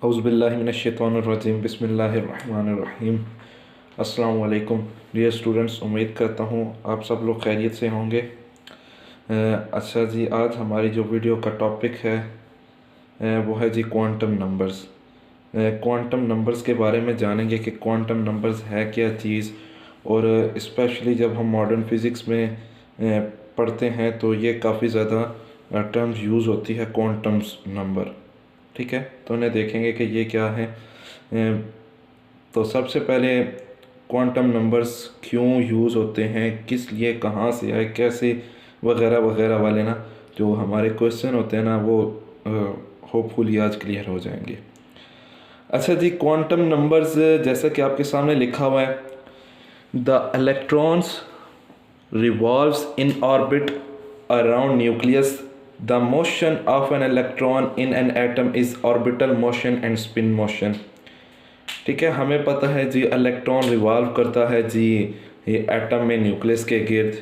औज़ुबिल्लाहिमिनश्शैतानिर्रजीम बिस्मिल्लाहिर्रहमानिर्रहीम। अस्सलाम वालेकुम डियर स्टूडेंट्स, उम्मीद करता हूँ आप सब लोग खैरियत से होंगे। अच्छा जी, आज हमारी जो वीडियो का टॉपिक है वो है जी क्वांटम नंबर्स। क्वांटम नंबर्स के बारे में जानेंगे कि क्वांटम नंबर्स है क्या चीज़, और स्पेशली जब हम मॉडर्न फिज़िक्स में पढ़ते हैं तो ये काफ़ी ज़्यादा टर्म्स यूज़ होती है क्वांटम्स नंबर। ठीक है, तो उन्हें देखेंगे कि ये क्या है। तो सबसे पहले क्वांटम नंबर्स क्यों यूज़ होते हैं, किस लिए, कहाँ से आए, कैसे, वगैरह वगैरह वाले ना जो हमारे क्वेश्चन होते हैं ना वो होपफुली आज क्लियर हो जाएंगे। अच्छा जी, क्वांटम नंबर्स जैसा कि आपके सामने लिखा हुआ है, the electrons revolves in orbit around nucleus. The motion of an electron in an atom is orbital motion and spin motion। ठीक है, हमें पता है जी इलेक्ट्रॉन रिवॉल्व करता है जी ये एटम में न्यूक्लियस के गिर्द,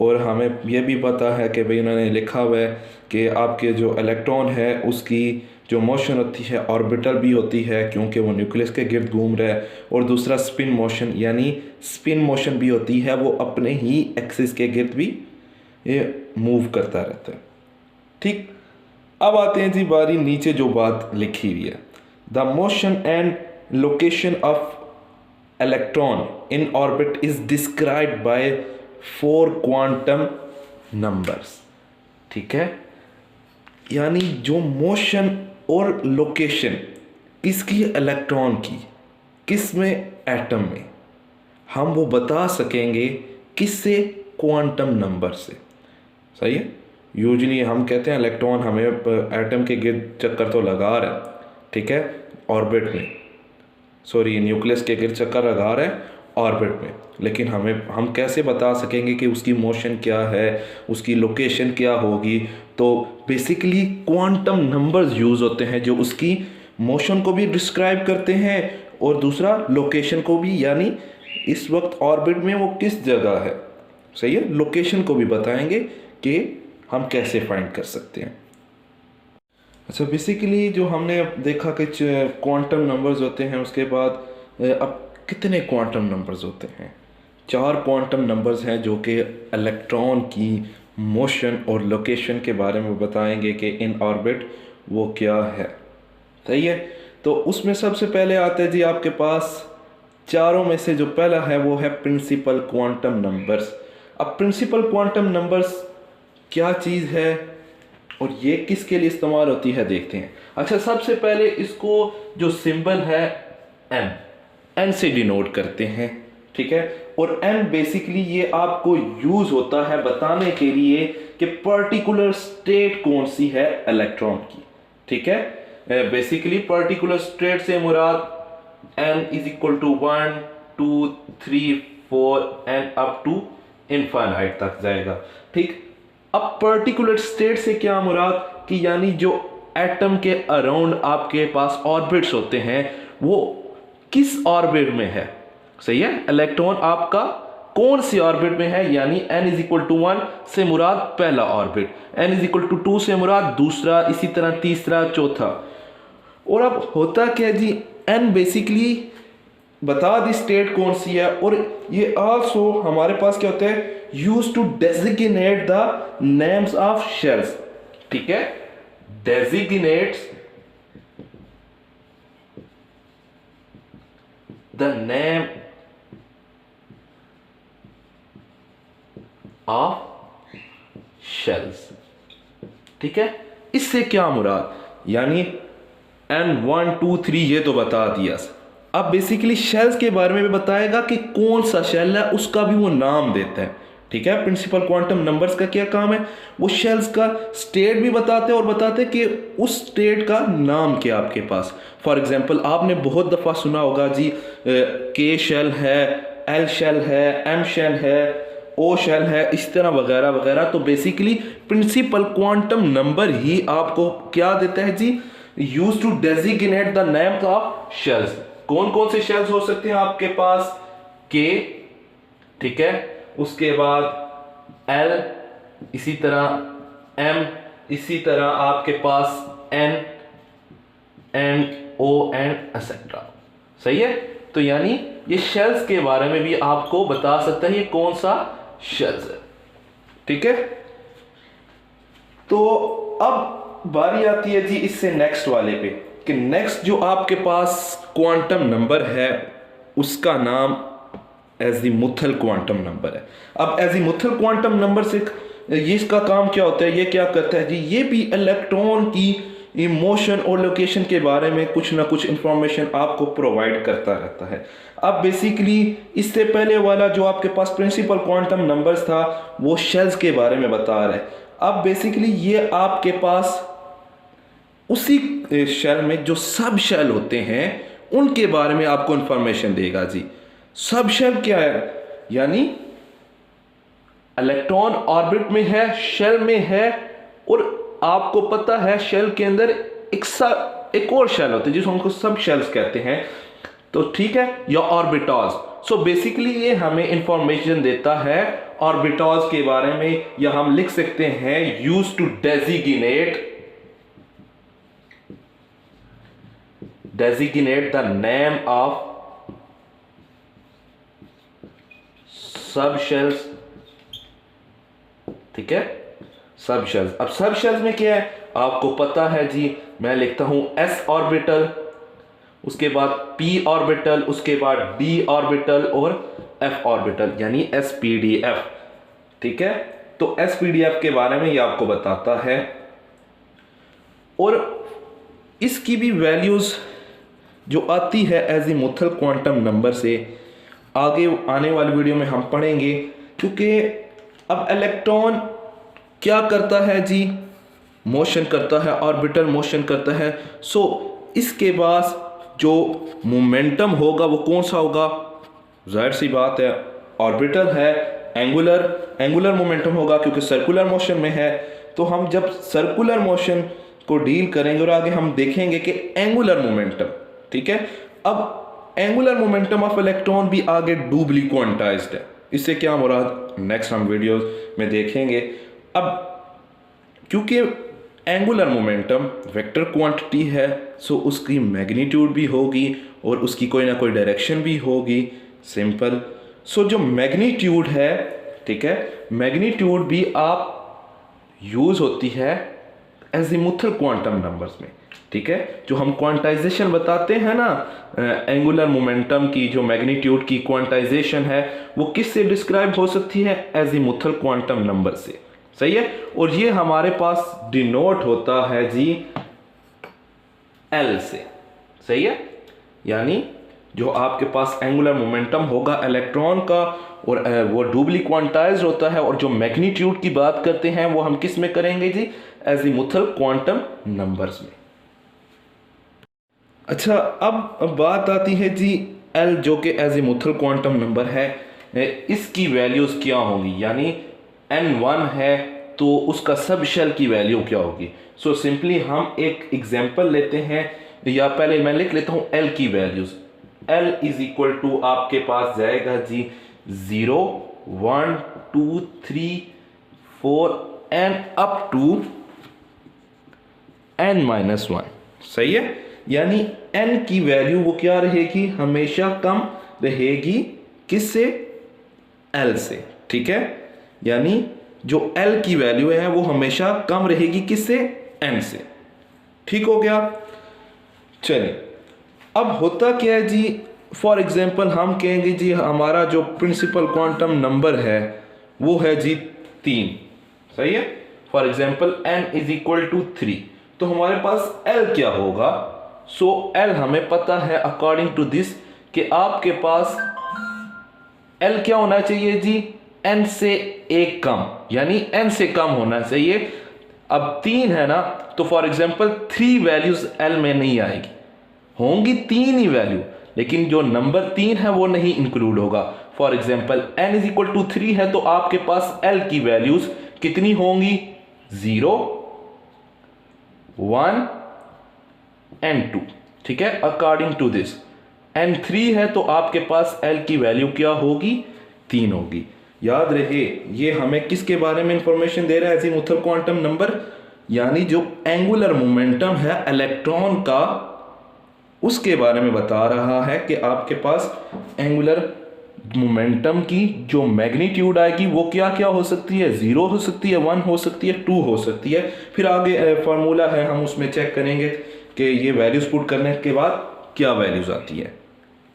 और हमें यह भी पता है कि भाई उन्होंने लिखा हुआ है कि आपके जो इलेक्ट्रॉन है उसकी जो मोशन होती है ऑर्बिटल भी होती है क्योंकि वो न्यूक्लियस के गिर्द घूम रहा है, और दूसरा स्पिन मोशन यानी स्पिन मोशन भी होती है, वो अपने ही एक्सिस के गिर्द भी ये मूव करता रहता है। ठीक, अब आते हैं जी बारी नीचे जो बात लिखी हुई है, the motion and location of electron in orbit is described bye 4 quantum numbers. ठीक है, यानी जो मोशन और लोकेशन किसकी, इलेक्ट्रॉन की, किस में, एटम में, हम वो बता सकेंगे किससे, क्वांटम नंबर से। सही है, यूजली हम कहते हैं इलेक्ट्रॉन हमें एटम के गिर्द चक्कर तो लगा रहा है, ठीक है, ऑर्बिट में, सॉरी न्यूक्लियस के गिर्द चक्कर लगा रहा है ऑर्बिट में, लेकिन हम कैसे बता सकेंगे कि उसकी मोशन क्या है, उसकी लोकेशन क्या होगी। तो बेसिकली क्वांटम नंबर्स यूज़ होते हैं जो उसकी मोशन को भी डिस्क्राइब करते हैं और दूसरा लोकेशन को भी, यानी इस वक्त ऑर्बिट में वो किस जगह है। सही है, लोकेशन को भी बताएंगे कि हम कैसे फाइंड कर सकते हैं। अच्छा, बेसिकली जो हमने देखा कि क्वांटम नंबर्स होते हैं, उसके बाद अब कितने क्वांटम नंबर्स होते हैं। 4 क्वांटम नंबर्स हैं जो कि इलेक्ट्रॉन की मोशन और लोकेशन के बारे में बताएंगे कि इन ऑर्बिट वो क्या है। सही है, तो उसमें सबसे पहले आते हैं जी आपके पास चारों में से जो पहला है वो है प्रिंसिपल क्वांटम नंबर्स। अब प्रिंसिपल क्वांटम नंबर्स क्या चीज़ है और ये किसके लिए इस्तेमाल होती है, देखते हैं। अच्छा, सबसे पहले इसको जो सिंबल है एन से डिनोट करते हैं। ठीक है, और एन बेसिकली ये आपको यूज होता है बताने के लिए कि पर्टिकुलर स्टेट कौन सी है इलेक्ट्रॉन की। ठीक है, बेसिकली पर्टिकुलर स्टेट से मुराद n is equal to 1 2 3 4 and up to infinite तक जाएगा। ठीक, अब पर्टिकुलर स्टेट से क्या मुराद कि यानी जो एटम के अराउंड आपके पास ऑर्बिट्स होते हैं वो किस ऑर्बिट में है। सही है, इलेक्ट्रॉन आपका कौन सी ऑर्बिट में है, यानी n इज इक्वल टू 1 से मुराद पहला orbit, n is equal to 2 से मुराद दूसरा, इसी तरह तीसरा, चौथा। और अब होता क्या जी, n बेसिकली बता दी स्टेट कौन सी है, और ये आल्सो हमारे पास क्या होता है, use to designate the names of shells. ठीक है, designates the name of shells. ठीक है, इससे क्या मुराद, यानी n 1 2 3 ये तो बता दिया। अब बेसिकली शेल्स के बारे में भी बताएगा कि कौन सा शेल है, उसका भी वो नाम देता है। ठीक है, प्रिंसिपल क्वांटम नंबर्स का क्या काम है, वो शेल्स का स्टेट भी बताते हैं और बताते हैं कि उस स्टेट का नाम क्या आपके पास। फॉर एग्जांपल आपने बहुत दफ़ा सुना होगा जी के शेल है, एल शेल है, एम शेल है, ओ शेल है, इस तरह वगैरह वगैरह। तो बेसिकली प्रिंसिपल क्वांटम नंबर ही आपको क्या देता है जी, use to designate the names of shells. कौन कौन से शेल्स हो सकते हैं आपके पास, के, ठीक है, उसके बाद एल, इसी तरह एम, इसी तरह आपके पास N, and O and etcetera. सही है। तो यानी ये शेल्स के बारे में भी आपको बता सकता है ये कौन सा शेल्स है। ठीक है। तो अब बारी आती है जी इससे नेक्स्ट वाले पे कि नेक्स्ट जो आपके पास क्वांटम नंबर है उसका नाम एजीमुथल क्वांटम नंबर है। अब एजीमुथल क्वांटम नंबर से ये इसका काम क्या होता है, ये क्या करता है जी, ये भी इलेक्ट्रॉन की मोशन और लोकेशन के बारे में कुछ ना कुछ इंफॉर्मेशन आपको प्रोवाइड करता रहता है। अब बेसिकली इससे पहले वाला जो आपके पास प्रिंसिपल क्वांटम नंबर्स था वो शेल्स के बारे में बता रहा है। अब बेसिकली ये आपके पास उसी शेल में जो सब शेल होते हैं उनके बारे में आपको इंफॉर्मेशन देगा जी। सब शेल क्या है, यानी इलेक्ट्रॉन ऑर्बिट में है, शेल में है, और आपको पता है शेल के अंदर एक और शेल होते हैं जिसको हमको सब शेल्स कहते हैं। तो ठीक है, या ऑर्बिटॉल्स। सो बेसिकली ये हमें इंफॉर्मेशन देता है ऑर्बिटॉल्स के बारे में, या हम लिख सकते हैं use to designate the name of subshells. ठीक है, सब शेल्स। अब सब शेल्स में क्या है आपको पता है जी, मैं लिखता हूं s ऑर्बिटल, उसके बाद p ऑर्बिटल, उसके बाद d ऑर्बिटल और f ऑर्बिटल, यानी sPdF। ठीक है, तो sPdF के बारे में ये आपको बताता है, और इसकी भी वैल्यूज जो आती है एजीमुथल क्वांटम नंबर से आगे आने वाली वीडियो में हम पढ़ेंगे। क्योंकि अब इलेक्ट्रॉन क्या करता है जी, मोशन करता है, ऑर्बिटल मोशन करता है। सो इसके पास जो मोमेंटम होगा वो कौन सा होगा, जाहिर सी बात है ऑर्बिटल है, एंगुलर मोमेंटम होगा क्योंकि सर्कुलर मोशन में है। तो हम जब सर्कुलर मोशन को डील करेंगे और आगे हम देखेंगे कि एंगुलर मोमेंटम। ठीक है, अब एंगुलर मोमेंटम ऑफ इलेक्ट्रॉन भी आगे डूबली क्वांटाइज्ड है। इससे क्या मुराद नेक्स्ट हम वीडियोस में देखेंगे। अब क्योंकि एंगुलर मोमेंटम वेक्टर क्वांटिटी है, सो उसकी मैग्नीट्यूड भी होगी और उसकी कोई ना कोई डायरेक्शन भी होगी, सिंपल। सो जो मैग्नीट्यूड है, ठीक है, मैग्नीट्यूड भी आप यूज होती है एजीमुथल क्वांटम नंबर्स में। ठीक है, जो हम क्वांटाइजेशन बताते हैं ना एंगुलर मोमेंटम की, जो मैग्नीट्यूड की क्वांटाइजेशन है वो किससे डिस्क्राइब हो सकती है, एजीमुथल क्वांटम नंबर से। सही है, और ये हमारे पास डिनोट होता है जी L से। सही है, यानी जो आपके पास एंगुलर मोमेंटम होगा इलेक्ट्रॉन का और वो डूबली क्वांटाइज्ड होता है, और जो मैग्नीट्यूड की बात करते हैं वो हम किस में करेंगे जी, एजीमुथल क्वांटम नंबर्स में। अच्छा, अब बात आती है जी L जो कि एजीमुथल क्वांटम नंबर है, इसकी वैल्यूज क्या होंगी, यानी N1 है तो उसका सब शेल की वैल्यू क्या होगी। सो सिंपली हम एक एग्जांपल लेते हैं, या पहले मैं लिख लेता हूं L की values. L is equal to आपके पास जाएगा जी 0 1 2 3 4 एंड अप टू n-1। सही है, यानी n की वैल्यू वो क्या रहेगी, हमेशा कम रहेगी किससे, L से। ठीक है, यानी जो L की वैल्यू है वो हमेशा कम रहेगी किससे, n से। ठीक हो गया। चलिए, अब होता क्या है जी, फॉर एग्जांपल हम कहेंगे जी हमारा जो प्रिंसिपल क्वांटम नंबर है वो है जी 3। सही है, for example n is equal to 3, तो हमारे पास L क्या होगा। सो L हमें पता है अकॉर्डिंग टू दिस कि आपके पास L क्या होना चाहिए जी, n से एक कम, यानी n से कम होना चाहिए। अब 3 है ना, तो फॉर एग्जांपल 3 वैल्यूज L में नहीं आएगी, होंगी 3 ही वैल्यू, लेकिन जो नंबर 3 है वो नहीं इंक्लूड होगा। For example n is equal to 3 है तो आपके पास L की वैल्यूज कितनी होंगी, 0 1 एंड 2। ठीक है, अकॉर्डिंग टू दिस n3 है तो आपके पास L की वैल्यू क्या होगी, 3 होगी। याद रहे ये हमें किसके बारे में इंफॉर्मेशन दे रहा है, एजीमुथल क्वांटम नंबर, यानी जो एंगुलर मोमेंटम है इलेक्ट्रॉन का उसके बारे में बता रहा है कि आपके पास एंगुलर मोमेंटम की जो मैग्नीट्यूड आएगी वो क्या क्या हो सकती है, 0 हो सकती है, 1 हो सकती है, 2 हो सकती है। फिर आगे फार्मूला है, हम उसमें चेक करेंगे कि ये वैल्यूज़ पुट करने के बाद क्या वैल्यूज़ आती है।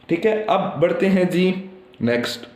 ठीक है, अब बढ़ते हैं जी नेक्स्ट।